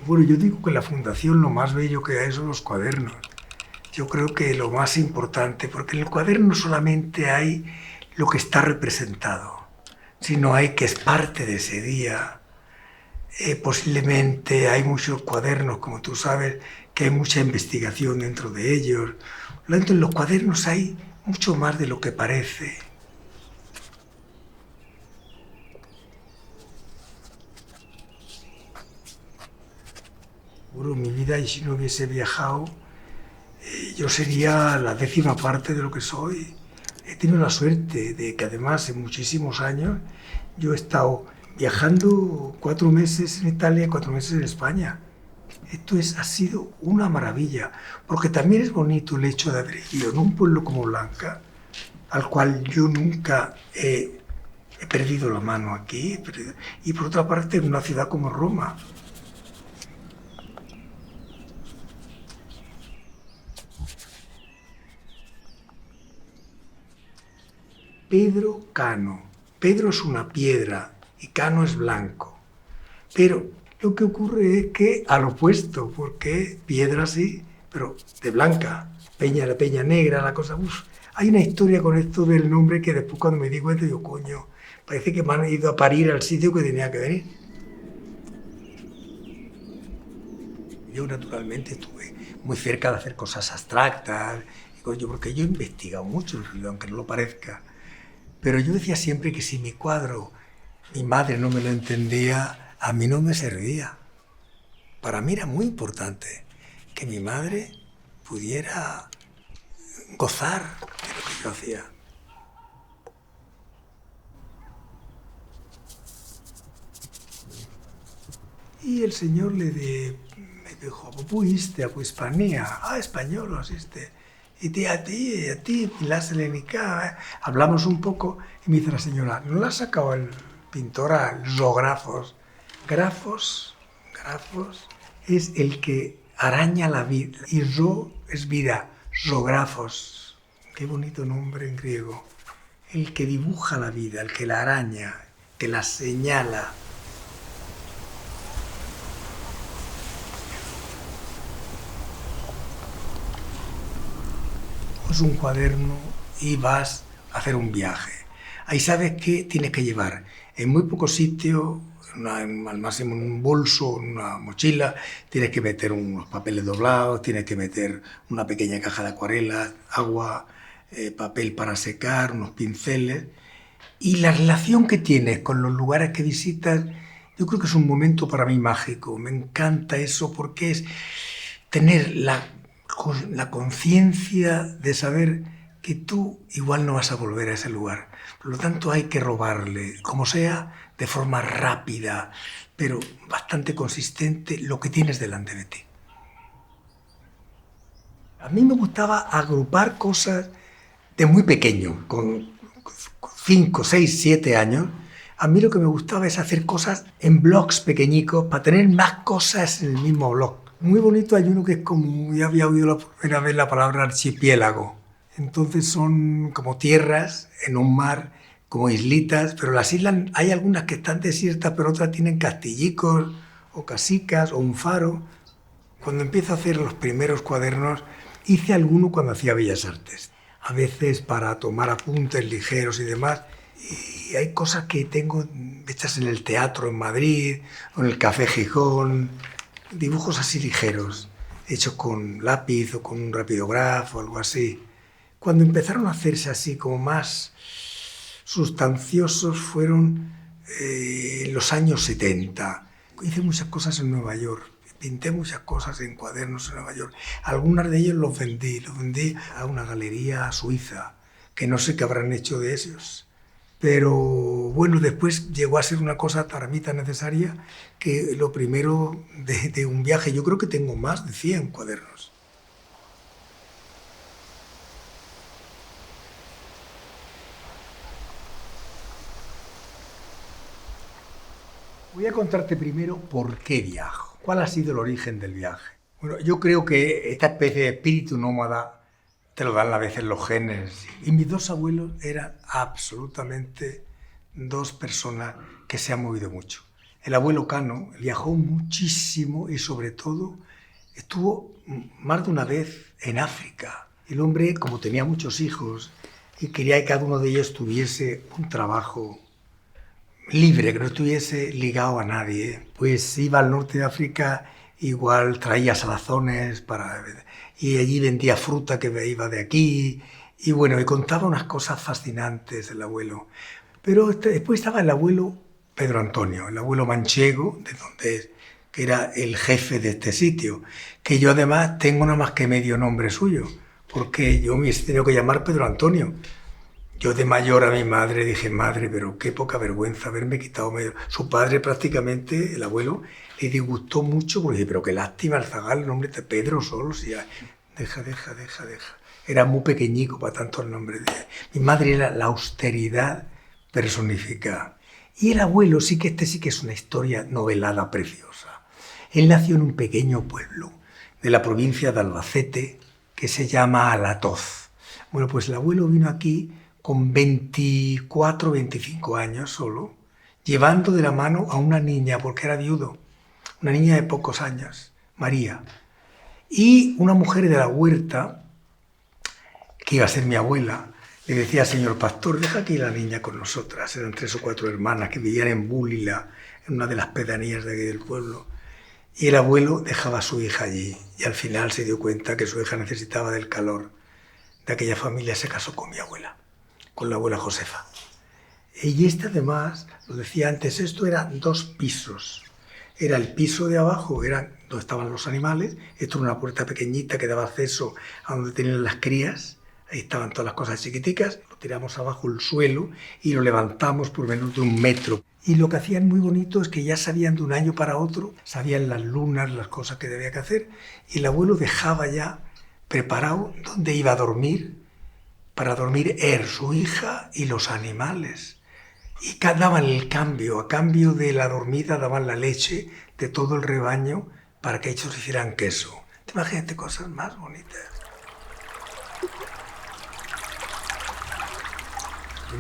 Bueno, yo digo que en la fundación lo más bello que hay son los cuadernos. Yo creo que lo más importante, porque en el cuaderno solamente hay lo que está representado, sino hay que es parte de ese día. Posiblemente hay muchos cuadernos, como tú sabes, que hay mucha investigación dentro de ellos. Por lo tanto, en los cuadernos hay mucho más de lo que parece. Bueno, mi vida, y si no hubiese viajado, yo sería la 10ª parte de lo que soy. He tenido la suerte de que además en muchísimos años yo he estado viajando 4 meses en Italia y 4 meses en España. Ha sido una maravilla, porque también es bonito el hecho de haber vivido en un pueblo como Blanca, al cual yo nunca he perdido la mano aquí, y por otra parte en una ciudad como Roma. Pedro Cano. Pedro es una piedra y Cano es blanco. Pero lo que ocurre es que al opuesto, porque piedra sí, pero de blanca. Peña, la peña negra, la cosa... Uf. Hay una historia con esto del nombre que después cuando me di cuenta digo, coño, parece que me han ido a parir al sitio que tenía que venir. Yo naturalmente estuve muy cerca de hacer cosas abstractas, porque yo he investigado mucho el ruido, aunque no lo parezca. Pero yo decía siempre que si mi cuadro, mi madre no me lo entendía, a mí no me servía. Para mí era muy importante que mi madre pudiera gozar de lo que yo hacía. Y el señor me dijo, ¿puiste a Hispania? Ah, español, asiste. Y a ti, la selenica. Hablamos un poco y me dice la señora, ¿no la ha sacado el pintor a zoógrafos? Grafos es el que araña la vida. Y zo es vida, zoógrafos. Qué bonito nombre en griego. El que dibuja la vida, el que la araña, que la señala. Un cuaderno y vas a hacer un viaje. Ahí sabes que tienes que llevar en muy pocos sitios, al máximo en un bolso, en una mochila, tienes que meter unos papeles doblados, tienes que meter una pequeña caja de acuarelas, agua, papel para secar, unos pinceles. Y la relación que tienes con los lugares que visitas, yo creo que es un momento para mí mágico. Me encanta eso porque es tener la conciencia de saber que tú igual no vas a volver a ese lugar. Por lo tanto, hay que robarle, como sea, de forma rápida, pero bastante consistente, lo que tienes delante de ti. A mí me gustaba agrupar cosas de muy pequeño, con 5, 6, 7 años. A mí lo que me gustaba es hacer cosas en blogs pequeñicos para tener más cosas en el mismo blog. Muy bonito hay uno que es como, ya había oído la primera vez la palabra archipiélago. Entonces son como tierras en un mar, como islitas, pero las islas hay algunas que están desiertas, pero otras tienen castillicos o casicas o un faro. Cuando empiezo a hacer los primeros cuadernos, hice alguno cuando hacía Bellas Artes. A veces para tomar apuntes ligeros y demás. Y hay cosas que tengo hechas en el teatro en Madrid o en el Café Gijón. Dibujos así ligeros, hechos con lápiz o con un rapidografo o algo así. Cuando empezaron a hacerse así como más sustanciosos fueron en los años 70. Hice muchas cosas en Nueva York, pinté muchas cosas en cuadernos en Nueva York. Algunas de ellos los vendí a una galería suiza, que no sé qué habrán hecho de ellos. Pero bueno, después llegó a ser una cosa para mí tan necesaria que lo primero de un viaje, yo creo que tengo más de 100 cuadernos. Voy a contarte primero por qué viajo, cuál ha sido el origen del viaje. Bueno, yo creo que esta especie de espíritu nómada te lo dan a veces los genes. Y mis dos abuelos eran absolutamente dos personas que se han movido mucho. El abuelo Cano viajó muchísimo y sobre todo estuvo más de una vez en África. El hombre, como tenía muchos hijos y quería que cada uno de ellos tuviese un trabajo libre, que no estuviese ligado a nadie, pues iba al norte de África, igual traía salazones y allí vendía fruta que iba de aquí, y bueno, y contaba unas cosas fascinantes el abuelo. Pero después estaba el abuelo Pedro Antonio, el abuelo manchego, que era el jefe de este sitio, que yo además tengo nada más que medio nombre suyo, porque yo me hubiese tenido que llamar Pedro Antonio. Yo de mayor a mi madre dije, madre, pero qué poca vergüenza haberme quitado medio. Su padre prácticamente, el abuelo, le disgustó mucho porque dije, pero qué lástima el zagal, el nombre de Pedro solo, si ya... Deja. Era muy pequeñico para tanto el nombre de... Mi madre era la austeridad personificada. Y el abuelo sí que es una historia novelada preciosa. Él nació en un pequeño pueblo de la provincia de Albacete que se llama Alatoz. Bueno, pues el abuelo vino aquí con 24, 25 años solo, llevando de la mano a una niña, porque era viudo, una niña de pocos años, María, y una mujer de la huerta, que iba a ser mi abuela, le decía, señor pastor, deja aquí la niña con nosotras. Eran 3 o 4 hermanas que vivían en Búlila, en una de las pedanías de aquí del pueblo. Y el abuelo dejaba a su hija allí, y al final se dio cuenta que su hija necesitaba del calor de aquella familia. Se casó con mi abuela, con la abuela Josefa. Y además, lo decía antes, esto eran 2 pisos. Era el piso de abajo, era donde estaban los animales. Esto era una puerta pequeñita que daba acceso a donde tenían las crías. Ahí estaban todas las cosas chiquiticas. Lo tiramos abajo el suelo y lo levantamos por menos de 1 metro. Y lo que hacían muy bonito es que ya sabían de un año para otro, sabían las lunas, las cosas que debía que hacer. Y el abuelo dejaba ya preparado dónde iba a dormir, para dormir él, su hija y los animales. Y daban el cambio, a cambio de la dormida daban la leche de todo el rebaño para que ellos hicieran queso. ¿Te imaginas cosas más bonitas?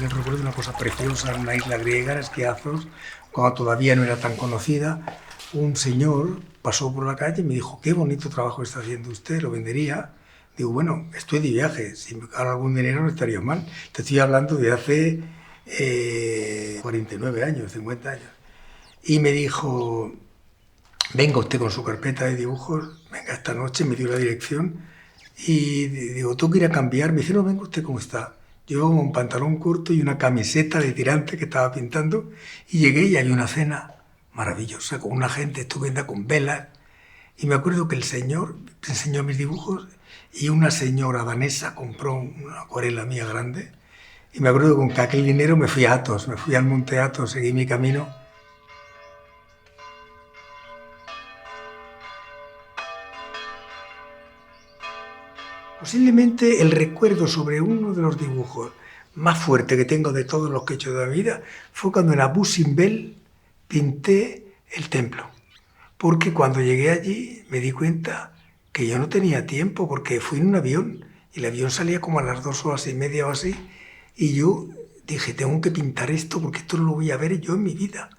Yo recuerdo una cosa preciosa en una isla griega, en Esquiazos, cuando todavía no era tan conocida. Un señor pasó por la calle y me dijo, qué bonito trabajo está haciendo usted, lo vendería. Digo, bueno, estoy de viaje, si me gano algún dinero no estaría mal. Te estoy hablando de hace 49 años, 50 años. Y me dijo, venga usted con su carpeta de dibujos, venga esta noche, me dio la dirección. Y digo, tengo que ir a cambiar. Me dice, no, venga usted como está. Yo con un pantalón corto y una camiseta de tirante que estaba pintando. Y llegué y había una cena maravillosa, con una gente estupenda, con velas. Y me acuerdo que el señor me enseñó mis dibujos y una señora danesa compró una acuarela mía grande. Y me acuerdo que con aquel dinero me fui a Athos, me fui al monte Athos, seguí mi camino. Posiblemente el recuerdo sobre uno de los dibujos más fuertes que tengo de todos los que he hecho de la vida fue cuando en Abu Simbel pinté el templo. Porque cuando llegué allí me di cuenta que yo no tenía tiempo porque fui en un avión y el avión salía como a las 2:30 o así y yo dije, tengo que pintar esto porque esto no lo voy a ver yo en mi vida.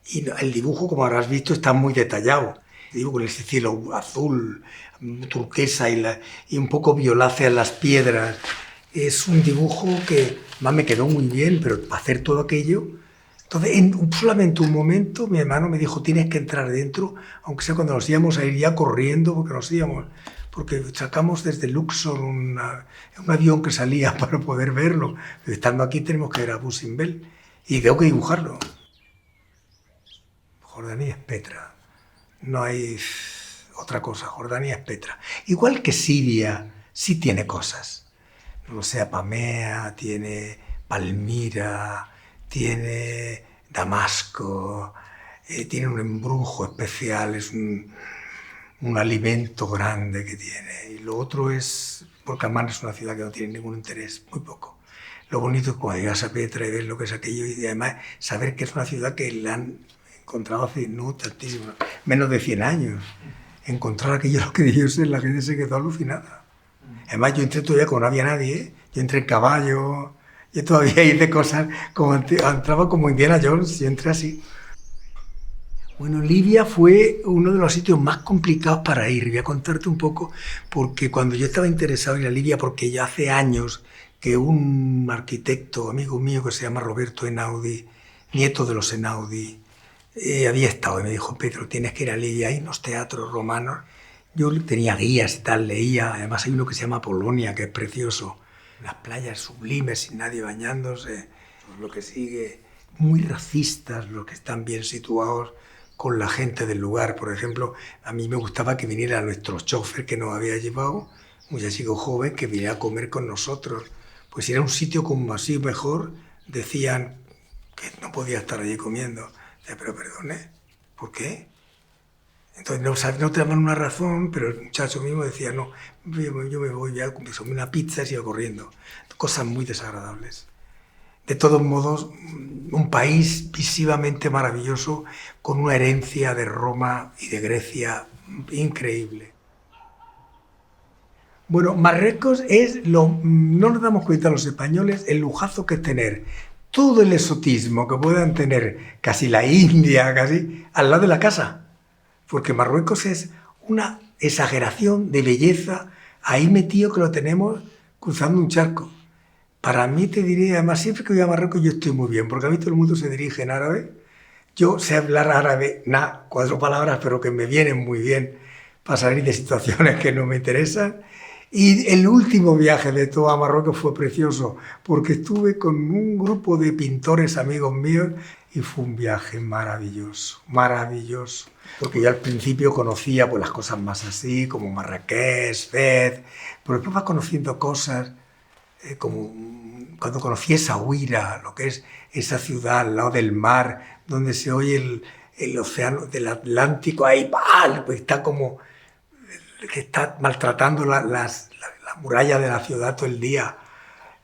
Y el dibujo, como habrás visto, está muy detallado. Digo, con ese cielo azul, turquesa y un poco violácea en las piedras. Es un dibujo que más me quedó muy bien, pero para hacer todo aquello... Entonces, en solamente un momento, mi hermano me dijo, tienes que entrar dentro, aunque sea cuando nos íbamos a ir ya corriendo, porque sacamos desde Luxor un avión que salía para poder verlo. Pero estando aquí tenemos que ir a Abu Simbel y tengo que dibujarlo. Jordania es Petra. No hay otra cosa, Jordania es Petra. Igual que Siria, sí tiene cosas. No sé, Apamea, tiene Palmira, tiene Damasco, tiene un embrujo especial, es un alimento grande que tiene. Y lo otro es, porque Amán es una ciudad que no tiene ningún interés, muy poco. Lo bonito es cuando llegas a Petra y ves lo que es aquello y además saber que es una ciudad que la han encontrado hace no tantísimo, menos de 100 años. Encontrar aquello lo que debió ser, la gente se quedó alucinada. Además yo entré todavía cuando no había nadie, yo entré en caballo, yo todavía hice cosas, como entraba como Indiana Jones, yo entré así. Bueno, Libia fue uno de los sitios más complicados para ir. Voy a contarte un poco, porque cuando yo estaba interesado en ir a Libia, porque ya hace años que un arquitecto, amigo mío, que se llama Roberto Einaudi, nieto de los Einaudi, había estado y me dijo: Pedro, tienes que ir a Libia, hay unos teatros romanos. Yo tenía guías y tal, leía. Además hay uno que se llama Polonia, que es precioso. Las playas sublimes, sin nadie bañándose. Lo que sigue, muy racistas los que están bien situados con la gente del lugar. Por ejemplo, a mí me gustaba que viniera nuestro chofer que nos había llevado, un chico joven, que viniera a comer con nosotros. Pues si era un sitio como así mejor, decían que no podía estar allí comiendo. Decía: pero perdone, ¿por qué? Entonces no te daban una razón, pero el muchacho mismo decía: no, yo me voy, ya comí una pizza y sigo corriendo. Cosas muy desagradables. De todos modos, un país visivamente maravilloso, con una herencia de Roma y de Grecia increíble. Bueno, Marruecos es no nos damos cuenta los españoles el lujazo que es tener todo el exotismo que puedan tener casi la India, casi al lado de la casa. Porque Marruecos es una exageración de belleza ahí metido, que lo tenemos cruzando un charco. Para mí, te diré, además, siempre que voy a Marruecos yo estoy muy bien, porque a mí todo el mundo se dirige en árabe. Yo sé hablar árabe, 4 palabras, pero que me vienen muy bien para salir de situaciones que no me interesan. Y el último viaje de todo a Marruecos fue precioso, porque estuve con un grupo de pintores amigos míos y fue un viaje maravilloso, maravilloso. Porque yo al principio conocía pues las cosas más así, como Marrakech, Fez, pero después vas conociendo cosas como cuando conocí Essaouira, lo que es esa ciudad al lado del mar, donde se oye el océano del Atlántico, ahí pues está como que está maltratando la muralla de la ciudad todo el día,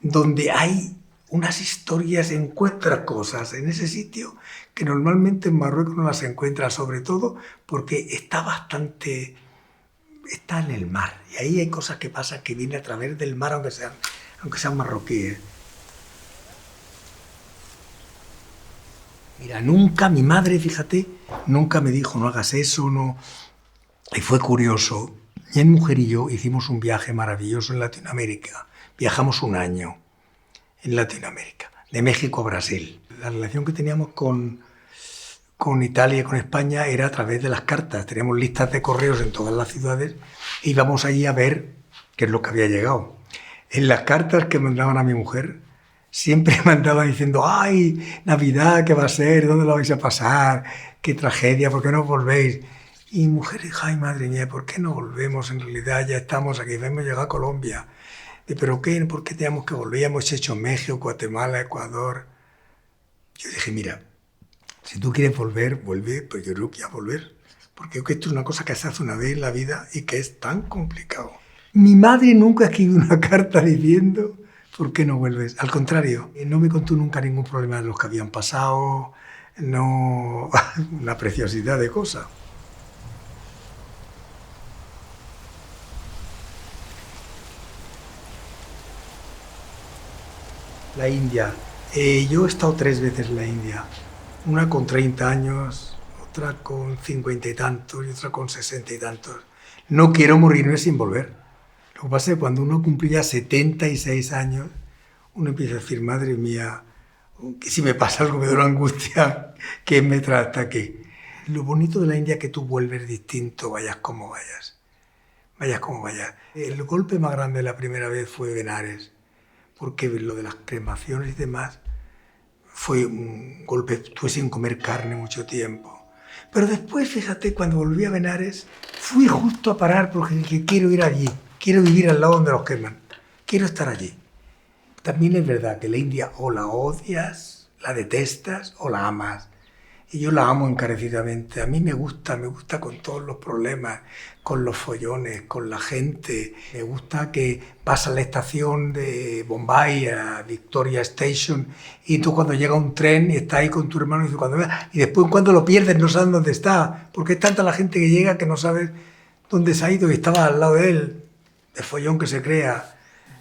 donde hay unas historias, encuentras cosas en ese sitio que normalmente en Marruecos no las encuentras, sobre todo porque está en el mar, y ahí hay cosas que pasan que vienen a través del mar, aunque sean marroquíes. Mira, nunca mi madre, fíjate, nunca me dijo: no hagas eso, no. Y fue curioso. Mi mujer y yo hicimos un viaje maravilloso en Latinoamérica. Viajamos un año en Latinoamérica, de México a Brasil. La relación que teníamos con Italia y con España era a través de las cartas. Teníamos listas de correos en todas las ciudades e íbamos allí a ver qué es lo que había llegado. En las cartas que mandaban a mi mujer, siempre mandaban diciendo: ¡ay, Navidad, qué va a ser! ¿Dónde lo vais a pasar? ¡Qué tragedia! ¿Por qué no volvéis? Y mi mujer dijo: ¡ay, madre mía! ¿Por qué no volvemos? En realidad ya estamos aquí, hemos llegado a Colombia. ¿Pero qué? ¿Por qué teníamos que volver? Ya hemos hecho México, Guatemala, Ecuador. Yo dije: mira, si tú quieres volver, vuelve, pues yo no quiero volver. Porque esto es una cosa que se hace una vez en la vida y que es tan complicado. Mi madre nunca escribió una carta diciendo: ¿por qué no vuelves? Al contrario, no me contó nunca ningún problema de los que habían pasado, no, una preciosidad de cosas. La India. Yo he estado 3 veces en la India. Una con 30 años, otra con 50 y tantos y otra con 60 y tantos. No quiero morirme sin volver. Lo que pasa es que cuando uno cumplía 76 años, uno empieza a decir: madre mía, que si me pasa algo me da una angustia, que me trae hasta aquí. Lo bonito de la India es que tú vuelves distinto, vayas como vayas. Vayas como vayas. El golpe más grande la primera vez fue Benares, porque lo de las cremaciones y demás fue un golpe. Estuve sin comer carne mucho tiempo. Pero después, fíjate, cuando volví a Benares, fui justo a parar porque dije: quiero ir allí, quiero vivir al lado donde los queman, quiero estar allí. También es verdad que la India o la odias, la detestas o la amas. Y yo la amo encarecidamente. A mí me gusta con todos los problemas, con los follones, con la gente. Me gusta que vas a la estación de Bombay, a Victoria Station, y tú cuando llega un tren y estás ahí con tu hermano y después cuando lo pierdes no sabes dónde está, porque es tanta la gente que llega que no sabes dónde se ha ido y estaba al lado de él, el follón que se crea.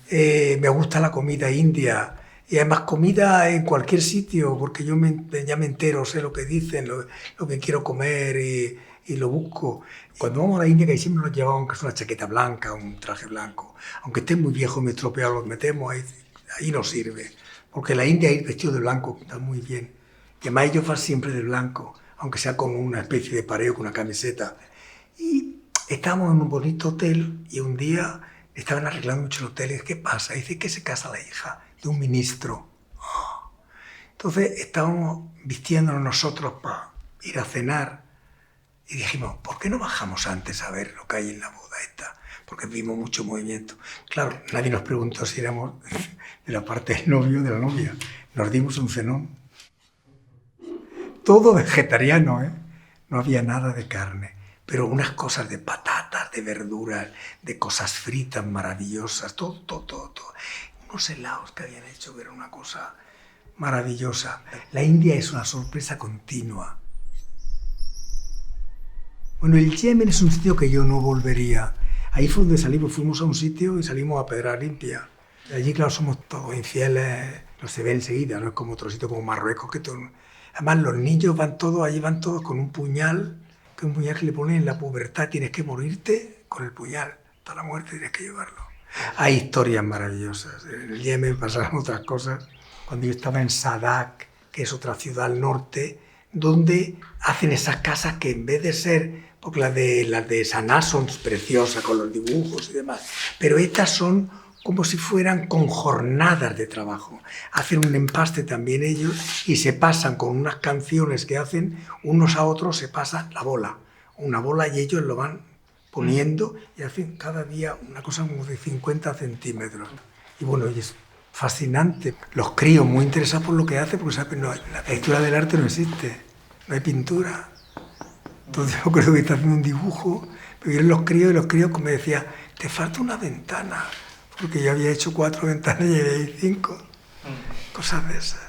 Me gusta la comida india. Y además comida en cualquier sitio, porque ya me entero, sé lo que dicen, lo que quiero comer y lo busco. Cuando vamos a la India, que ahí siempre nos llevamos una chaqueta blanca, un traje blanco. Aunque esté muy viejo y muy estropeado, los metemos, ahí no sirve. Porque en la India ir vestido de blanco está muy bien. Y además ellos van siempre de blanco, aunque sea con una especie de pareo, con una camiseta. Y estábamos en un bonito hotel y un día estaban arreglando mucho el hotel. Y ¿qué pasa? Dice que se casa la hija de un ministro. Entonces estábamos vistiéndonos nosotros para ir a cenar y dijimos, ¿por qué no bajamos antes a ver lo que hay en la boda esta? Porque vimos mucho movimiento. Claro, nadie nos preguntó si éramos de la parte del novio o de la novia. Nos dimos un cenón. Todo vegetariano, ¿eh? No había nada de carne, pero unas cosas de patatas, de verduras, de cosas fritas maravillosas, todo. Unos helados que habían hecho, que era una cosa maravillosa. La India es una sorpresa continua. Bueno, el Yemen es un sitio que yo no volvería. Ahí fue donde salimos, fuimos a un sitio y salimos a pedra limpia. Allí, claro, somos todos infieles, no se ve enseguida, no es como otro sitio como Marruecos, que todo... Además, los niños allí van todos con un puñal, que es un puñal que le ponen en la pubertad, tienes que morirte con el puñal, hasta la muerte tienes que llevarlo. Hay historias maravillosas. En el Yemen pasaron otras cosas. Cuando yo estaba en Sadak, que es otra ciudad al norte, donde hacen esas casas que en vez de ser, porque las de Sanaa son preciosas con los dibujos y demás, pero estas son como si fueran con jornadas de trabajo. Hacen un empaste también ellos y se pasan con unas canciones que hacen unos a otros, se pasan una bola y ellos lo van poniendo y hacen cada día una cosa como de 50 centímetros. Y bueno, es fascinante. Los críos muy interesados por lo que hace, porque saben, no, la lectura del arte no existe, no hay pintura. Entonces yo creo que está haciendo un dibujo, pero vienen los críos y los críos me decían, te falta una ventana, porque yo había hecho 4 ventanas y había 5. Cosas de esas.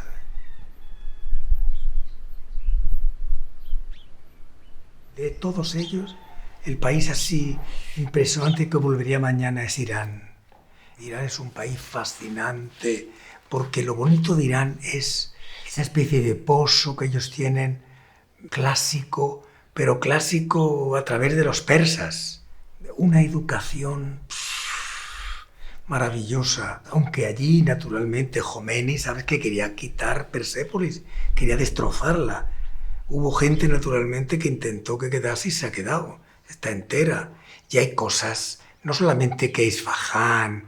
De todos ellos, el país así impresionante que volvería mañana es Irán. Irán es un país fascinante, porque lo bonito de Irán es esa especie de pozo que ellos tienen, clásico, pero clásico a través de los persas. Una educación maravillosa, aunque allí naturalmente Jomeini, sabes que quería quitar Persépolis, quería destrozarla. Hubo gente naturalmente que intentó que quedase y se ha quedado, está entera. Y hay cosas, no solamente que Isfahán,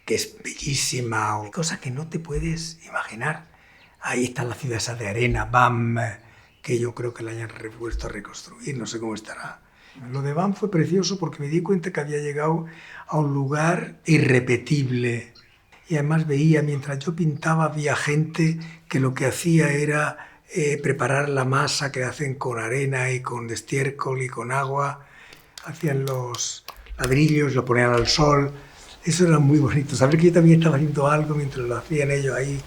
que es bellísima, hay cosas que no te puedes imaginar. Ahí está la ciudad esa de arena, Bam, que yo creo que la hayan vuelto a reconstruir, no sé cómo estará. Lo de Bam fue precioso porque me di cuenta que había llegado a un lugar irrepetible. Y además veía, mientras yo pintaba, había gente que lo que hacía era preparar la masa que hacen con arena y con estiércol y con agua. Hacían los ladrillos, lo ponían al sol. Eso era muy bonito. Saber que yo también estaba haciendo algo mientras lo hacían ellos ahí.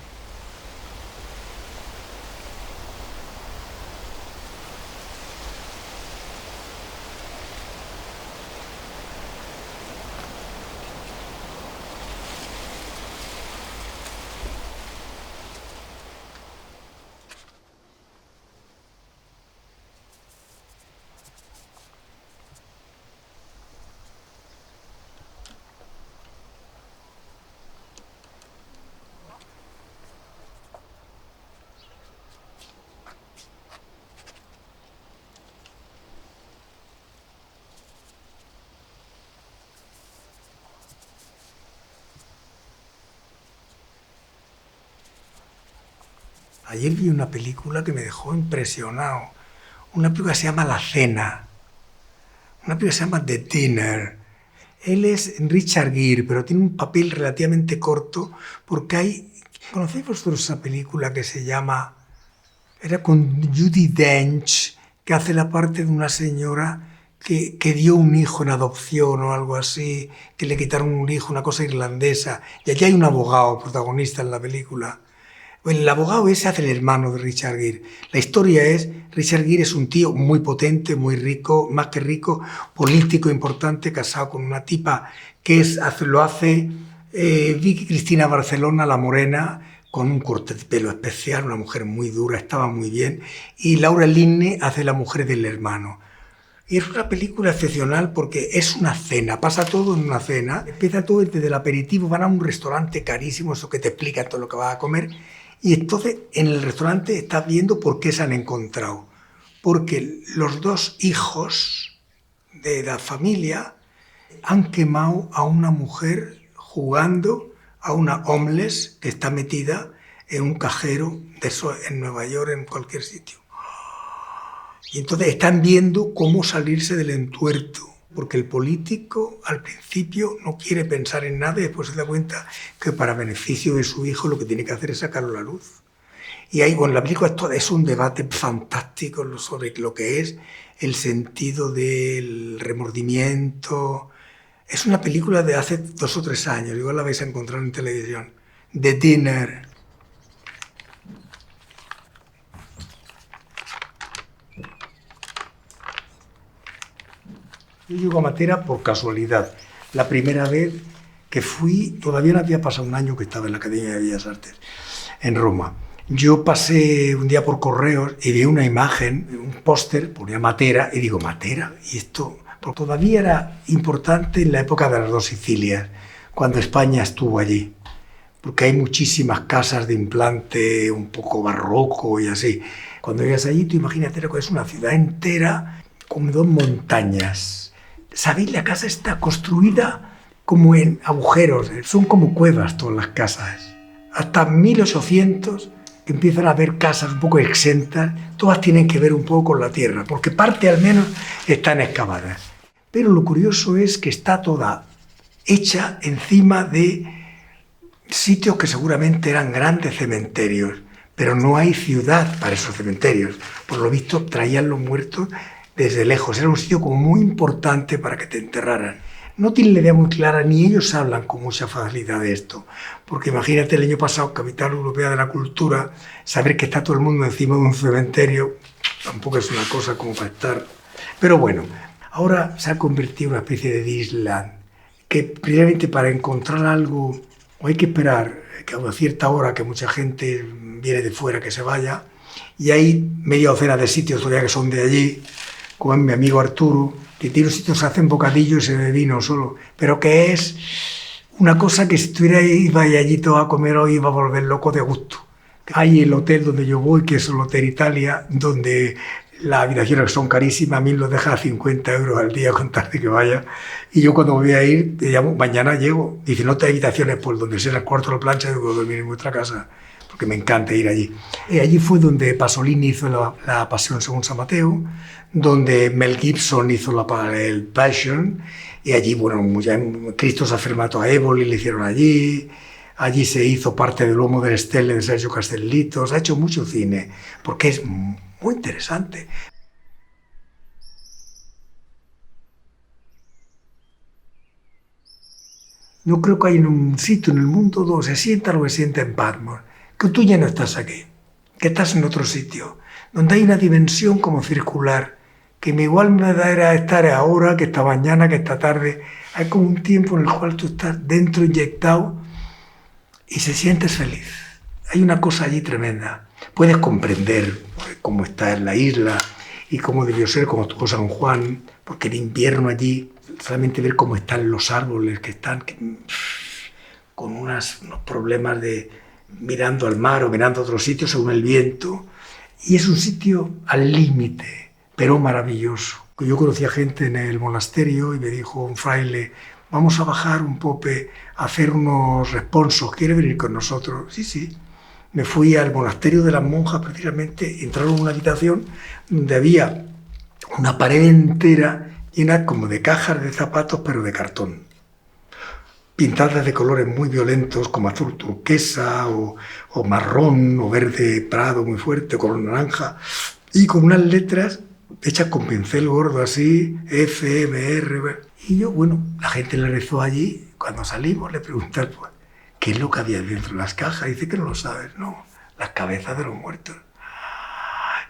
Ayer vi una película que me dejó impresionado. Una película que se llama La Cena. Una película que se llama The Dinner. Él es Richard Gere, pero tiene un papel relativamente corto porque hay... ¿Conocéis vosotros esa película que se llama... Era con Judi Dench, que hace la parte de una señora que dio un hijo en adopción o algo así, que le quitaron un hijo, una cosa irlandesa. Y allí hay un abogado protagonista en la película. Bueno, el abogado ese hace el hermano de Richard Gere. La historia es, Richard Gere es un tío muy potente, muy rico, más que rico, político importante, casado con una tipa que lo hace Vicky Cristina Barcelona, la morena, con un corte de pelo especial, una mujer muy dura, estaba muy bien, y Laura Linney hace la mujer del hermano. Y es una película excepcional porque es una cena, pasa todo en una cena, empieza todo desde el aperitivo, van a un restaurante carísimo, eso que te explica todo lo que vas a comer, y entonces en el restaurante estás viendo por qué se han encontrado. Porque los dos hijos de la familia han quemado a una mujer jugando a una homeless que está metida en un cajero de eso en Nueva York, en cualquier sitio. Y entonces están viendo cómo salirse del entuerto, porque el político al principio no quiere pensar en nada y después se da cuenta que para beneficio de su hijo lo que tiene que hacer es sacarlo a la luz. Y ahí, bueno, la película es un debate fantástico sobre lo que es el sentido del remordimiento. Es una película de hace 2 o 3 años, igual la vais a encontrar en televisión. The Dinner. Yo llego a Matera por casualidad. La primera vez que fui, todavía no había pasado un año que estaba en la Academia de Bellas Artes, en Roma. Yo pasé un día por correos y vi una imagen, un póster, ponía Matera, y digo, ¿Matera? ¿Y esto? Porque todavía era importante en la época de las 2 Sicilias, cuando España estuvo allí. Porque hay muchísimas casas de implante un poco barroco y así. Cuando llegas allí, tú imagínate que es una ciudad entera con 2 montañas. ¿Sabéis? La casa está construida como en agujeros, son como cuevas todas las casas. Hasta 1800 empiezan a haber casas un poco exentas, todas tienen que ver un poco con la tierra, porque parte al menos están excavadas. Pero lo curioso es que está toda hecha encima de sitios que seguramente eran grandes cementerios, pero no hay ciudad para esos cementerios. Por lo visto traían los muertos desde lejos, era un sitio como muy importante para que te enterraran. No tienen la idea muy clara, ni ellos hablan con mucha facilidad de esto, porque imagínate el año pasado, Capital Europea de la Cultura, saber que está todo el mundo encima de un cementerio, tampoco es una cosa como para estar. Pero bueno, ahora se ha convertido en una especie de Disneyland, que precisamente para encontrar algo, o hay que esperar que a una cierta hora que mucha gente viene de fuera que se vaya, y hay media docena de sitios todavía que son de allí, como mi amigo Arturo, que tiene un sitio que se hace en bocadillo y se bebe vino solo, pero que es una cosa que si estuviera iba allí todo a comer hoy iba a volver loco de gusto. Hay el hotel donde yo voy, que es el Hotel Italia, donde las habitaciones son carísimas, a mí los deja a 50 euros al día con tal de que vaya, y yo cuando voy a ir, te llamo, mañana llego, dice, no te hay habitaciones, pues donde sea el cuarto de la plancha, yo puedo dormir en vuestra casa, porque me encanta ir allí. Y allí fue donde Pasolini hizo la Pasión según San Mateo, donde Mel Gibson hizo el Passion, y allí, bueno, ya Cristo se ha firmado a Éboli, le hicieron allí se hizo parte del Uomo delle Stelle de Sergio Castellitto, se ha hecho mucho cine, porque es muy interesante. No creo que haya un sitio en el mundo donde se sienta lo que sienta en Patmos, que tú ya no estás aquí, que estás en otro sitio, donde hay una dimensión como circular, que igual me da estar ahora, que esta mañana, que esta tarde. Hay como un tiempo en el cual tú estás dentro inyectado y se sientes feliz. Hay una cosa allí tremenda. Puedes comprender cómo está en la isla y cómo debió ser, como estuvo San Juan, porque el invierno allí, solamente ver cómo están los árboles, que están con unos problemas de mirando al mar o mirando a otros sitios según el viento. Y es un sitio al límite, pero maravilloso. Yo conocía gente en el monasterio y me dijo un fraile, vamos a bajar un pope a hacer unos responsos, ¿quiere venir con nosotros? Sí, sí. Me fui al monasterio de las monjas, precisamente, entraron en una habitación donde había una pared entera llena como de cajas de zapatos, pero de cartón, pintadas de colores muy violentos, como azul turquesa, o marrón, o verde prado muy fuerte, color naranja, y con unas letras hechas con pincel gordo así, F, M, R. Y yo, bueno, la gente le rezó allí. Cuando salimos le pregunté, pues, ¿qué es lo que había dentro de las cajas? Dice que no lo sabes, no, las cabezas de los muertos.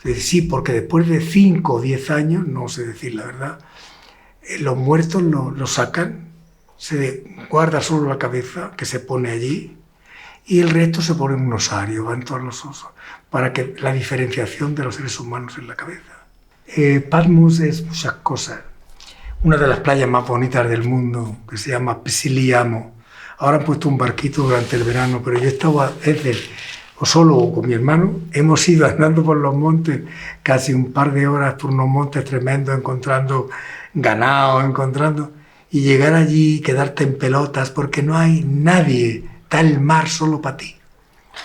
Dice, sí, porque después de 5 o 10 años, no sé decir la verdad, los muertos los sacan, se guarda solo la cabeza que se pone allí y el resto se pone en un osario, van todos los osos, para que la diferenciación de los seres humanos en la cabeza. Patmos es muchas cosas. Una de las playas más bonitas del mundo, que se llama Psiliamo. Ahora han puesto un barquito durante el verano, pero yo estaba o solo o con mi hermano, hemos ido andando por los montes casi un par de horas por unos montes tremendos, encontrando ganado, y llegar allí y quedarte en pelotas porque no hay nadie, está el mar solo para ti.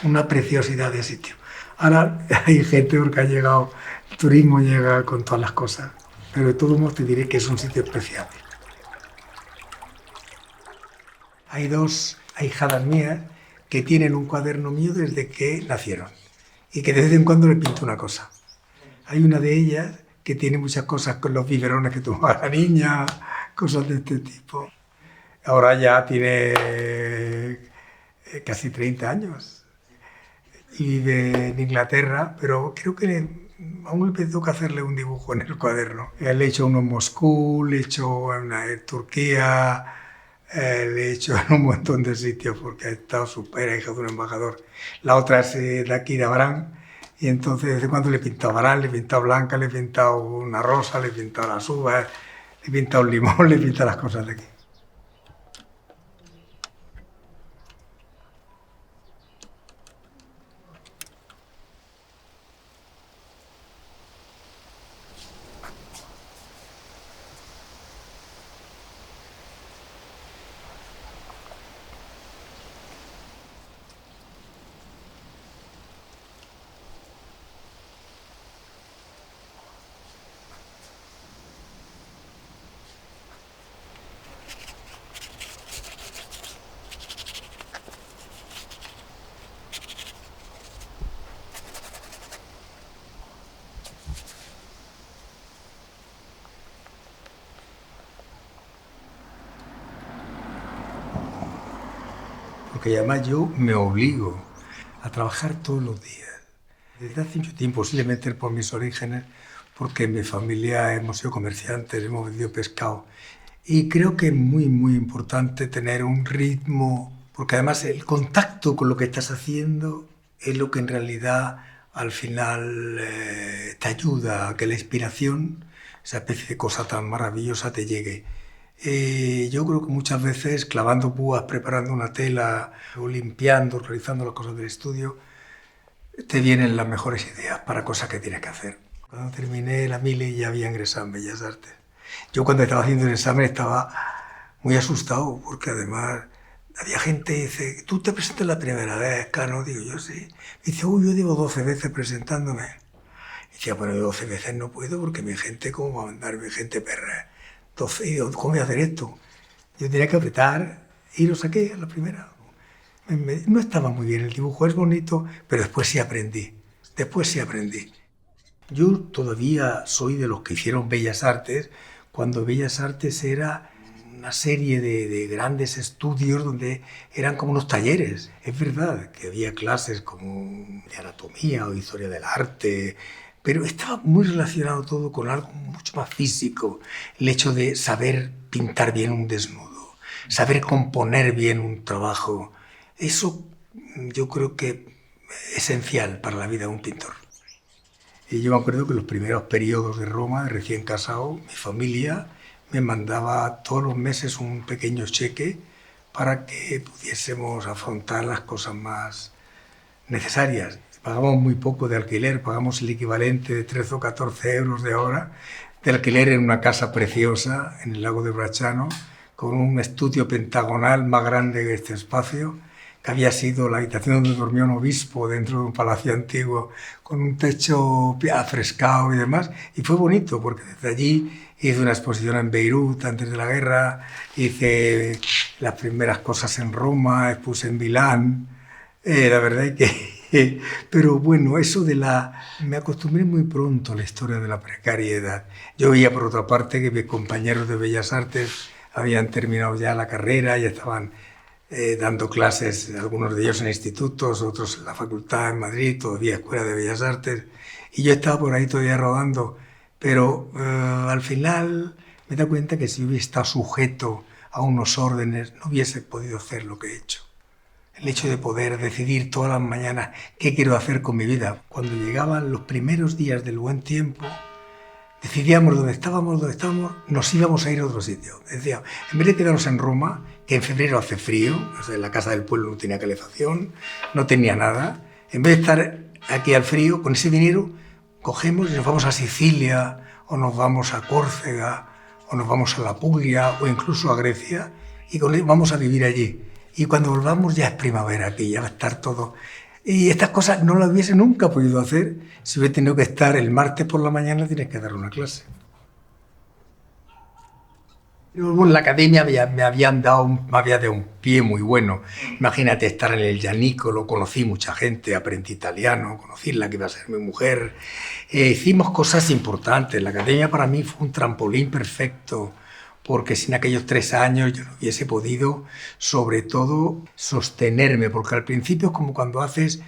Una preciosidad de sitio. Ahora hay gente porque ha llegado, el turismo llega con todas las cosas, pero de todos modos te diré que es un sitio especial. Hay dos ahijadas mías que tienen un cuaderno mío desde que nacieron y que de vez en cuando le pinto una cosa. Hay una de ellas que tiene muchas cosas con los biberones que tomaba la niña, cosas de este tipo. Ahora ya tiene casi 30 años y vive en Inglaterra, pero creo que aún le toca hacerle un dibujo en el cuaderno. Le he hecho uno en Moscú, le he hecho una en Turquía, le he hecho en un montón de sitios porque ha estado era hija de un embajador. La otra es de aquí, de Abraham, y entonces desde cuando le he pintado Abraham, le he pintado Blanca, le he pintado una rosa, le he pintado las uvas, le he pintado un limón, le he pintado las cosas de aquí. Porque además yo me obligo a trabajar todos los días. Desde hace mucho tiempo, posiblemente por mis orígenes, porque en mi familia hemos sido comerciantes, hemos vendido pescado. Y creo que es muy, muy importante tener un ritmo, porque además el contacto con lo que estás haciendo es lo que en realidad al final te ayuda a que la inspiración, esa especie de cosa tan maravillosa, te llegue. Yo creo que muchas veces clavando púas, preparando una tela o limpiando, realizando las cosas del estudio, te vienen las mejores ideas para cosas que tienes que hacer. Cuando terminé la mili ya había ingresado en Bellas Artes. Yo cuando estaba haciendo el examen estaba muy asustado porque además había gente que dice, ¿tú te presentas la primera vez, Cano? Digo, yo sí. Dice, uy, yo llevo 12 veces presentándome. Y decía, bueno, yo 12 veces no puedo porque mi gente, ¿cómo va a mandar mi gente perra? Entonces, y digo, ¿cómo voy a hacer esto? Yo tenía que apretar y lo saqué a la primera. No estaba muy bien el dibujo, es bonito, pero después sí aprendí. Yo todavía soy de los que hicieron Bellas Artes, cuando Bellas Artes era una serie de grandes estudios donde eran como unos talleres. Es verdad que había clases como de anatomía o de historia del arte, pero estaba muy relacionado todo con algo mucho más físico. El hecho de saber pintar bien un desnudo, saber componer bien un trabajo, eso yo creo que es esencial para la vida de un pintor. Y yo me acuerdo que en los primeros periodos de Roma, recién casado, mi familia me mandaba todos los meses un pequeño cheque para que pudiésemos afrontar las cosas más necesarias. Pagamos muy poco de alquiler, pagamos el equivalente de 13 o 14 euros de hora de alquiler en una casa preciosa en el lago de Bracciano, con un estudio pentagonal más grande que este espacio, que había sido la habitación donde dormía un obispo dentro de un palacio antiguo, con un techo afrescado y demás. Y fue bonito, porque desde allí hice una exposición en Beirut antes de la guerra, hice las primeras cosas en Roma, expuse en Milán. La verdad es que... Pero bueno, eso de la... Me acostumbré muy pronto a la historia de la precariedad. Yo veía, por otra parte, que mis compañeros de Bellas Artes habían terminado ya la carrera, ya estaban dando clases, algunos de ellos en institutos, otros en la facultad en Madrid, todavía Escuela de Bellas Artes, y yo estaba por ahí todavía rodando, pero al final me da cuenta que si hubiese estado sujeto a unos órdenes no hubiese podido hacer lo que he hecho. el hecho de poder decidir todas las mañanas qué quiero hacer con mi vida. Cuando llegaban los primeros días del buen tiempo, decidíamos dónde estábamos, nos íbamos a ir a otro sitio. Decíamos, en vez de quedarnos en Roma, que en febrero hace frío, o sea, la casa del pueblo no tenía calefacción, no tenía nada, en vez de estar aquí al frío, con ese dinero cogemos y nos vamos a Sicilia, o nos vamos a Córcega, o nos vamos a la Puglia, o incluso a Grecia, y vamos a vivir allí. Y cuando volvamos ya es primavera aquí, ya va a estar todo. Y estas cosas no las hubiese nunca podido hacer si hubiera tenido que estar el martes por la mañana, tienes que dar una clase. Luego en la academia me había dado un pie muy bueno. Imagínate estar en el Gianicolo, conocí mucha gente, aprendí italiano, conocí la que iba a ser mi mujer. Hicimos cosas importantes. La academia para mí fue un trampolín perfecto, porque sin aquellos 3 años yo no hubiese podido, sobre todo, sostenerme, porque al principio es como cuando haces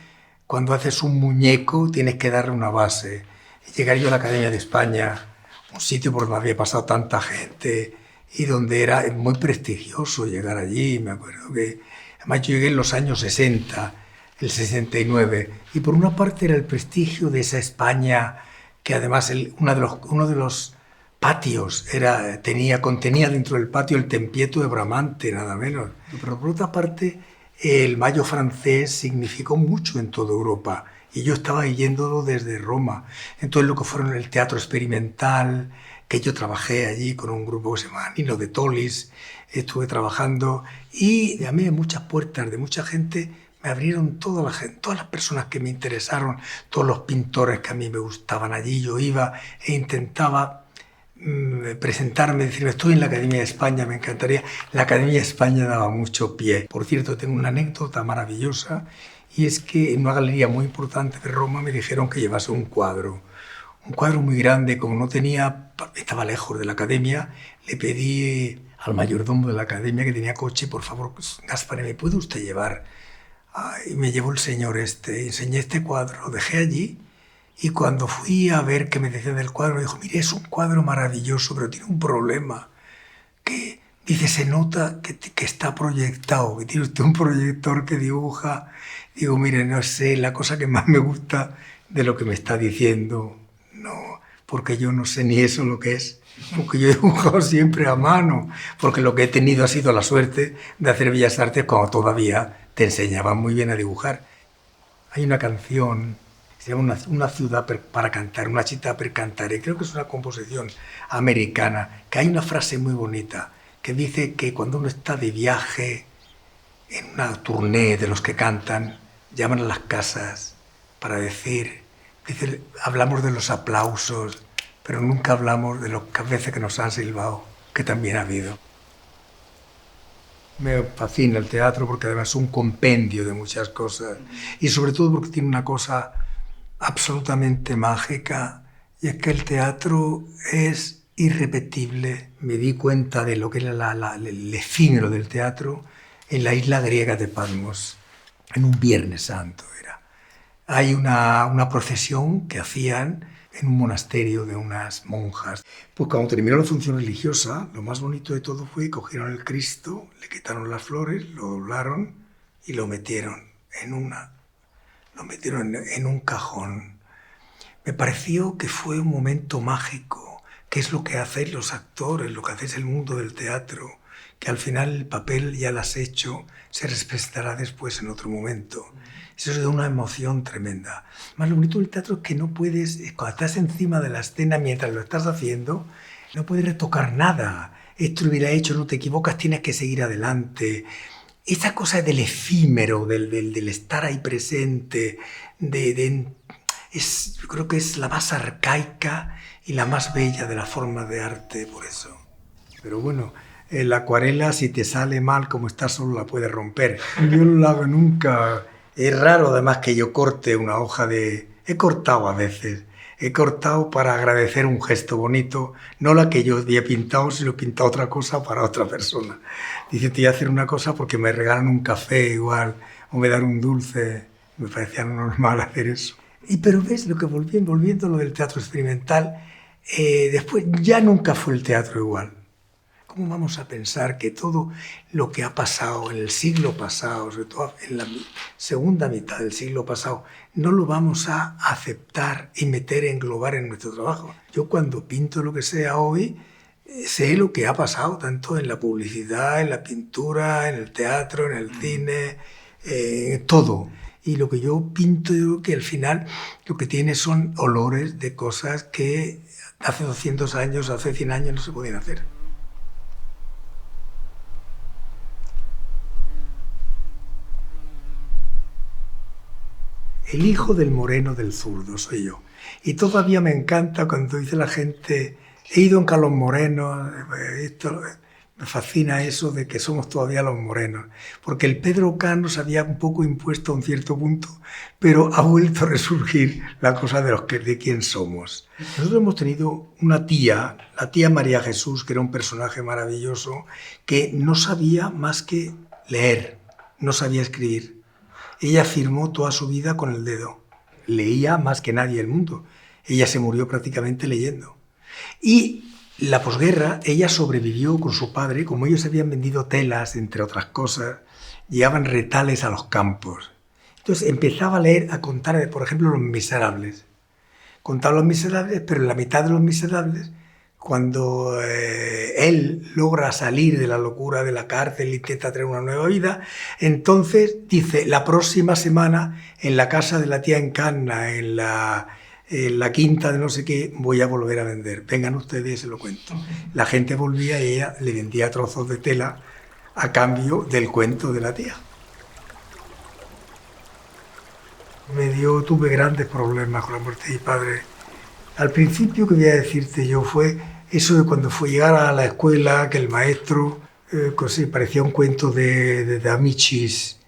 un muñeco, tienes que darle una base. Llegar yo a la Academia de España, un sitio por donde había pasado tanta gente y donde era muy prestigioso llegar allí, me acuerdo que además yo llegué en los años 60, el 69, y por una parte era el prestigio de esa España que además uno de los patios contenía dentro del patio el Tempietto de Bramante, nada menos. Pero por otra parte, el Mayo francés significó mucho en toda Europa y yo estaba yéndolo desde Roma. Entonces lo que fueron el teatro experimental, que yo trabajé allí con un grupo que se llama Nino de Tolis, estuve trabajando y llamé a muchas puertas de mucha gente, me abrieron toda la gente, todas las personas que me interesaron, todos los pintores que a mí me gustaban allí, yo iba e intentaba presentarme, decirme, estoy en la Academia de España, me encantaría. La Academia de España daba mucho pie. Por cierto, tengo una anécdota maravillosa y es que en una galería muy importante de Roma me dijeron que llevase un cuadro muy grande. Como no tenía, estaba lejos de la Academia, le pedí al mayordomo de la Academia que tenía coche, por favor, Gaspare, ¿me puede usted llevar? Y me llevó el señor enseñé este cuadro, lo dejé allí. Y cuando fui a ver qué me decían del cuadro, me dijo, mire, es un cuadro maravilloso, pero tiene un problema. Que, dice, se nota que está proyectado, que tiene usted un proyector que dibuja. Digo, mire, no sé, la cosa que más me gusta de lo que me está diciendo, no, porque yo no sé ni eso lo que es, porque yo he dibujado siempre a mano, porque lo que he tenido ha sido la suerte de hacer Bellas Artes cuando todavía te enseñaban muy bien a dibujar. Hay una canción, se llama Una ciudad para cantar, una città per cantare, creo que es una composición americana, que hay una frase muy bonita, que dice que cuando uno está de viaje, en una tournée de los que cantan, llaman a las casas para decir, hablamos de los aplausos, pero nunca hablamos de las veces que nos han silbado, que también ha habido. Me fascina el teatro porque además es un compendio de muchas cosas y sobre todo porque tiene una cosa absolutamente mágica y es que el teatro es irrepetible. Me di cuenta de lo que era el efímero del teatro en la isla griega de Patmos, en un Viernes Santo era. Hay una procesión que hacían en un monasterio de unas monjas. Pues cuando terminó la función religiosa, lo más bonito de todo fue que cogieron el Cristo, le quitaron las flores, lo doblaron y lo metieron en un cajón. Me pareció que fue un momento mágico, que es lo que hacen los actores, lo que hace el mundo del teatro, que al final el papel ya lo has hecho, se representará después en otro momento. Eso es de una emoción tremenda. Más lo bonito del teatro es que no puedes, cuando estás encima de la escena mientras lo estás haciendo, no puedes retocar nada. Esto lo hubiera hecho, no te equivocas, tienes que seguir adelante. Esa cosa del efímero, del estar ahí presente, yo creo que es la más arcaica y la más bella de la forma de arte, por eso. Pero bueno, la acuarela, si te sale mal, como estás solo la puedes romper. Yo no lo hago nunca. Es raro además que yo corte una hoja de... He cortado a veces. He cortado para agradecer un gesto bonito, no la que yo había pintado, sino he pintado otra cosa para otra persona. Dice, te voy a hacer una cosa porque me regalan un café igual, o me dan un dulce. Me parecía normal hacer eso. Pero ves, lo que volviendo a lo del teatro experimental, después ya nunca fue el teatro igual. ¿Cómo vamos a pensar que todo lo que ha pasado en el siglo pasado, sobre todo en la segunda mitad del siglo pasado, no lo vamos a aceptar y meter, englobar en nuestro trabajo? Yo cuando pinto lo que sea hoy, sé lo que ha pasado tanto en la publicidad, en la pintura, en el teatro, en el cine, en todo. Y lo que yo pinto, yo creo que al final lo que tiene son olores de cosas que hace 200 años, hace 100 años no se podían hacer. El hijo del moreno del zurdo soy yo. Y todavía me encanta cuando dice la gente, he ido en Carlos Moreno, me fascina eso de que somos todavía los morenos. Porque el Pedro Cano se había un poco impuesto a un cierto punto, pero ha vuelto a resurgir la cosa de quién somos. Nosotros hemos tenido una tía, la tía María Jesús, que era un personaje maravilloso, que no sabía más que leer, no sabía escribir. Ella firmó toda su vida con el dedo. Leía más que nadie el mundo. Ella se murió prácticamente leyendo. Y la posguerra, ella sobrevivió con su padre, como ellos habían vendido telas, entre otras cosas, llevaban retales a los campos. Entonces empezaba a leer, a contar, por ejemplo, Los Miserables. Contaba Los Miserables, pero en la mitad de Los Miserables, cuando él logra salir de la locura de la cárcel e intenta tener una nueva vida, entonces dice, la próxima semana en la casa de la tía Encarna, en la quinta de no sé qué, voy a volver a vender. Vengan ustedes y se lo cuento. La gente volvía y ella le vendía trozos de tela a cambio del cuento de la tía. Tuve grandes problemas con la muerte de mi padre. Al principio, que voy a decirte yo, fue eso de cuando fue llegar a la escuela, que el maestro, parecía un cuento de Amichis.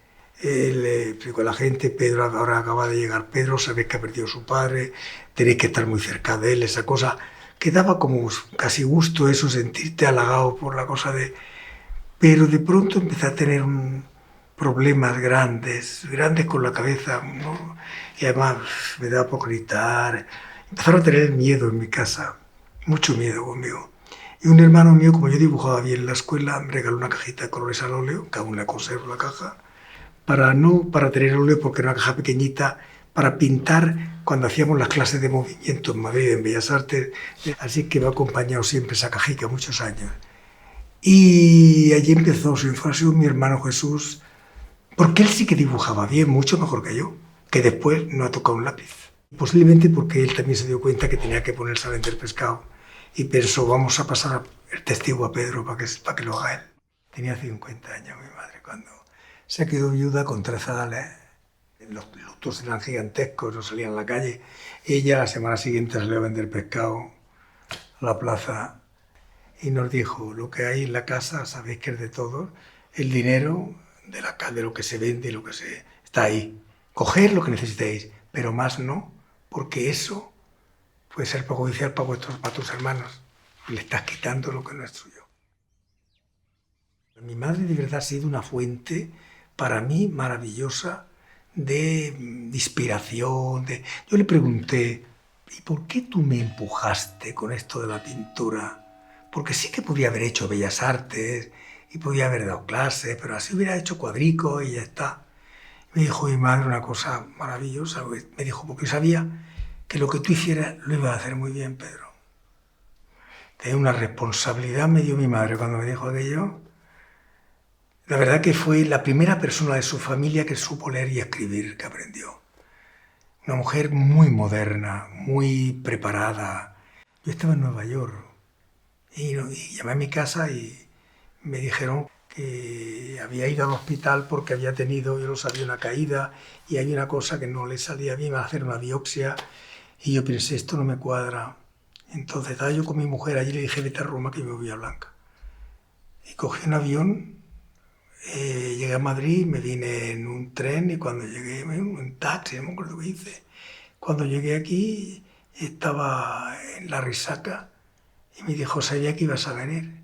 Le explicó a la gente, Pedro, ahora acaba de llegar Pedro, sabéis que ha perdido a su padre, tenéis que estar muy cerca de él, esa cosa. Que daba como casi gusto eso, sentirte halagado por la cosa de... Pero de pronto empecé a tener problemas grandes con la cabeza, ¿no? Y además me daba por gritar. Empezaron a tener miedo en mi casa, mucho miedo conmigo. Y un hermano mío, como yo dibujaba bien en la escuela, me regaló una cajita de colores al óleo, que aún la conservo la caja, para tener óleo, porque era una caja pequeñita, para pintar cuando hacíamos las clases de movimiento en Madrid, en Bellas Artes. Así que me ha acompañado siempre esa cajita muchos años. Y allí empezó su infancia mi hermano Jesús, porque él sí que dibujaba bien, mucho mejor que yo, que después no ha tocado un lápiz. Posiblemente porque él también se dio cuenta que tenía que ponerse a vender pescado y pensó, vamos a pasar el testigo a Pedro para que lo haga él. Tenía 50 años mi madre cuando se quedó viuda con 3 zagales. Los lutos eran gigantescos, no salían a la calle. Ella la semana siguiente salió a vender pescado a la plaza y nos dijo, lo que hay en la casa sabéis que es de todos, el dinero de lo que se vende y lo que se está ahí. Coged lo que necesitéis, pero más no, porque eso puede ser perjudicial para tus hermanos. Le estás quitando lo que no es tuyo. Mi madre de verdad ha sido una fuente para mí maravillosa de inspiración. Yo le pregunté, ¿y por qué tú me empujaste con esto de la pintura? Porque sí que podía haber hecho bellas artes y podía haber dado clases, pero así hubiera hecho cuadricos y ya está. Me dijo mi madre una cosa maravillosa. Me dijo, porque sabía que lo que tú hicieras lo ibas a hacer muy bien, Pedro. De una responsabilidad me dio mi madre cuando me dijo aquello. La verdad que fue la primera persona de su familia que supo leer y escribir, que aprendió. Una mujer muy moderna, muy preparada. Yo estaba en Nueva York y llamé a mi casa y me dijeron que había ido al hospital porque había tenido, yo no sabía, una caída y hay una cosa que no le salía bien, iba a hacer una biopsia y yo pensé, esto no me cuadra. Entonces estaba yo con mi mujer allí y le dije, vete a Roma que me voy a Blanca. Y cogí un avión, llegué a Madrid, me vine en un tren y cuando llegué, en un taxi, no me acuerdo qué hice. Cuando llegué aquí estaba en la risaca y me dijo, sabía que ibas a venir.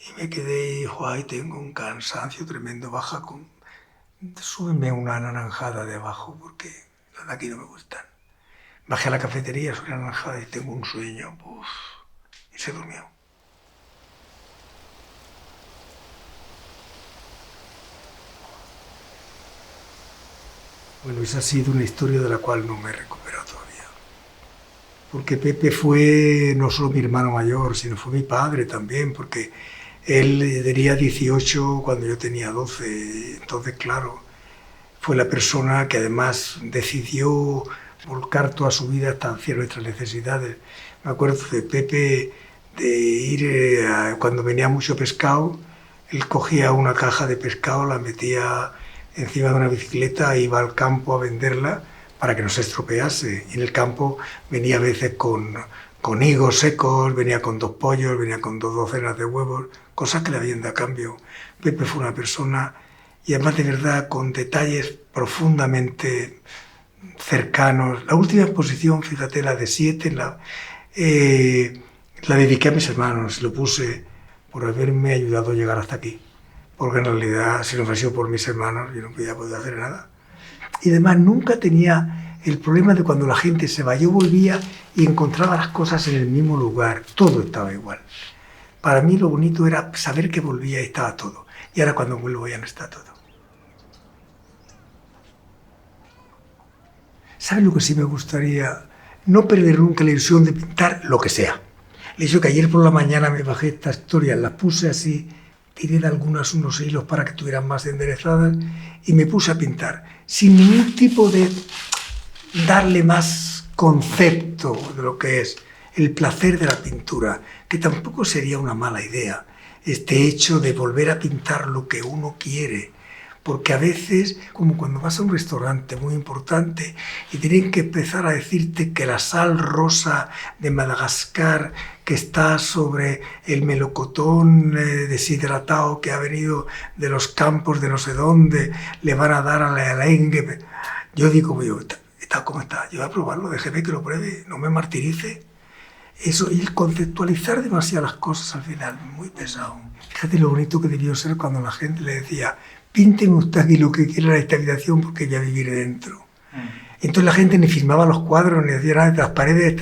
Y me quedé y dijo, ay, tengo un cansancio tremendo, súbeme una naranjada de abajo porque las de aquí no me gustan. Bajé a la cafetería, subí la naranjada y tengo un sueño, y se durmió. Bueno, esa ha sido una historia de la cual no me he recuperado todavía. Porque Pepe fue no solo mi hermano mayor, sino fue mi padre también, porque él tenía 18 cuando yo tenía 12. Entonces, claro, fue la persona que además decidió volcar toda su vida hasta hacia nuestras necesidades. Me acuerdo de Pepe de ir, cuando venía mucho pescado, él cogía una caja de pescado, la metía encima de una bicicleta e iba al campo a venderla para que no se estropease. Y en el campo venía a veces con higos secos, venía con 2 pollos, venía con 2 docenas de huevos, cosas que le habían dado a cambio. Pepe fue una persona, y además de verdad, con detalles profundamente cercanos. La última exposición, fíjate, la de 7, la dediqué a mis hermanos, lo puse por haberme ayudado a llegar hasta aquí. Porque en realidad, si no hubiera sido por mis hermanos, yo no hubiera podido hacer nada. Y además nunca tenía el problema de cuando la gente se va. Yo volvía y encontraba las cosas en el mismo lugar, todo estaba igual. Para mí lo bonito era saber que volvía y estaba todo. Y ahora cuando vuelvo ya no está todo. ¿Sabes lo que sí me gustaría? No perder nunca la ilusión de pintar lo que sea. Le digo que ayer por la mañana me bajé estas historias, las puse así, tiré de algunas unos hilos para que estuvieran más enderezadas y me puse a pintar, sin ningún tipo de darle más concepto de lo que es el placer de la pintura, que tampoco sería una mala idea, este hecho de volver a pintar lo que uno quiere. Porque a veces, como cuando vas a un restaurante muy importante y tienen que empezar a decirte que la sal rosa de Madagascar que está sobre el melocotón deshidratado que ha venido de los campos de no sé dónde, le van a dar a la arengue. Yo digo, está como está, yo voy a probarlo, déjeme que lo pruebe, no me martirice. Eso, y el conceptualizar demasiado las cosas al final, muy pesado. Fíjate lo bonito que debió ser cuando la gente le decía, pínteme usted aquí lo que quiera en esta habitación porque voy a vivir dentro. Entonces la gente ni firmaba los cuadros, ni decía nada de las paredes,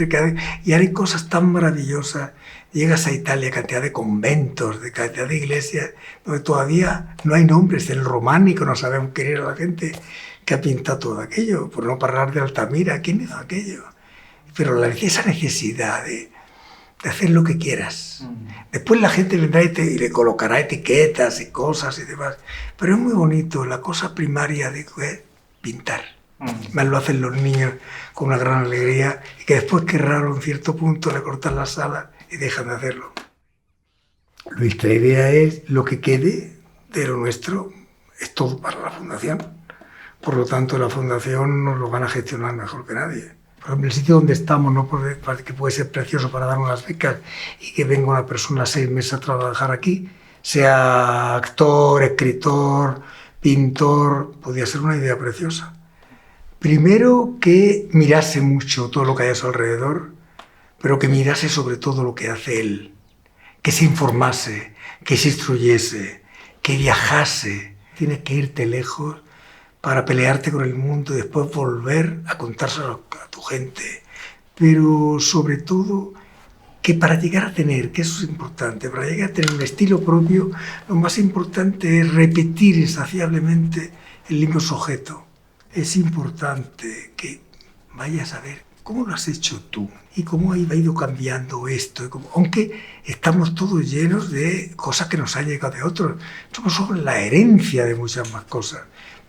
y hay cosas tan maravillosas. Llegas a Italia, cantidad de conventos, de cantidad de iglesias, donde todavía no hay nombres. El románico, no sabemos quién era la gente que ha pintado todo aquello, por no parar de Altamira, ¿quién hizo aquello? Pero esa necesidad de hacer lo que quieras. Después la gente vendrá y le colocará etiquetas y cosas y demás. Pero es muy bonito, la cosa primaria de pintar. Más lo hacen los niños con una gran alegría y que después querrán a un cierto punto le cortan las alas y dejan de hacerlo. Nuestra idea es lo que quede de lo nuestro, es todo para la fundación. Por lo tanto, la fundación nos lo van a gestionar mejor que nadie. Por ejemplo, el sitio donde estamos, ¿no? Que puede ser precioso para dar unas becas y que venga una persona 6 meses a trabajar aquí, sea actor, escritor, pintor, podría ser una idea preciosa. Primero, que mirase mucho todo lo que hay a su alrededor, pero que mirase sobre todo lo que hace él, que se informase, que se instruyese, que viajase. Tienes que irte lejos para pelearte con el mundo y después volver a contárselo a tu gente. Pero sobre todo, que para llegar a tener, que eso es importante, para llegar a tener un estilo propio, lo más importante es repetir insaciablemente el mismo sujeto. Es importante que vayas a ver cómo lo has hecho tú y cómo ha ido cambiando esto. Aunque estamos todos llenos de cosas que nos han llegado de otros. Somos la herencia de muchas más cosas.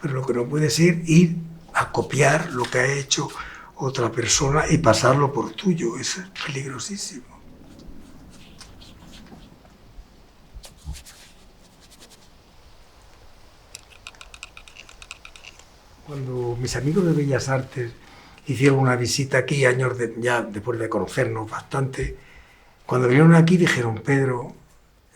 Pero lo que no puede ser ir a copiar lo que ha hecho otra persona y pasarlo por tuyo. Eso es peligrosísimo. Cuando mis amigos de Bellas Artes hicieron una visita aquí, ya después de conocernos bastante, cuando vinieron aquí dijeron, Pedro,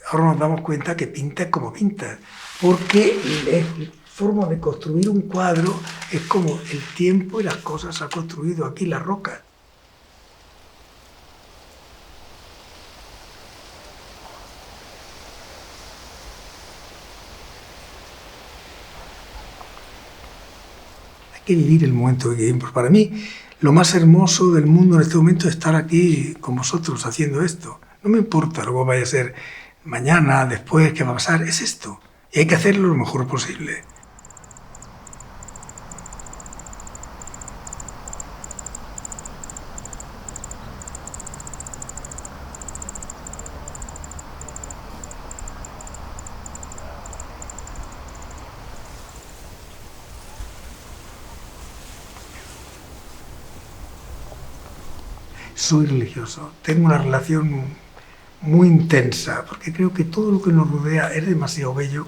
ahora nos damos cuenta que pintas como pintas, porque la forma de construir un cuadro es como el tiempo y las cosas ha construido aquí la roca. Que vivir el momento que vivimos. Para mí, lo más hermoso del mundo en este momento es estar aquí con vosotros haciendo esto. No me importa lo que vaya a ser mañana, después, qué va a pasar, es esto. Y hay que hacerlo lo mejor posible. soy religioso, tengo una relación muy intensa, porque creo que todo lo que nos rodea es demasiado bello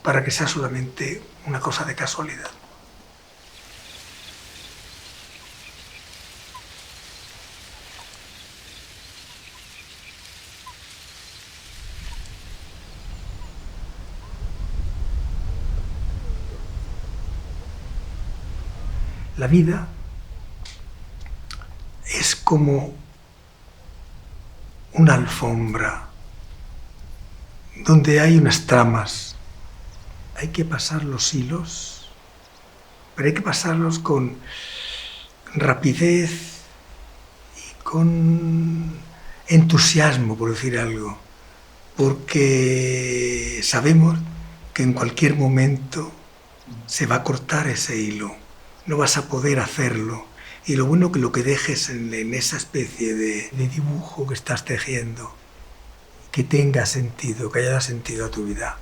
para que sea solamente una cosa de casualidad. La vida es como una alfombra donde hay unas tramas. Hay que pasar los hilos, pero hay que pasarlos con rapidez y con entusiasmo, por decir algo, porque sabemos que en cualquier momento se va a cortar ese hilo, no vas a poder hacerlo. Y lo bueno que lo que dejes en esa especie de dibujo que estás tejiendo, que tenga sentido, que haya sentido a tu vida.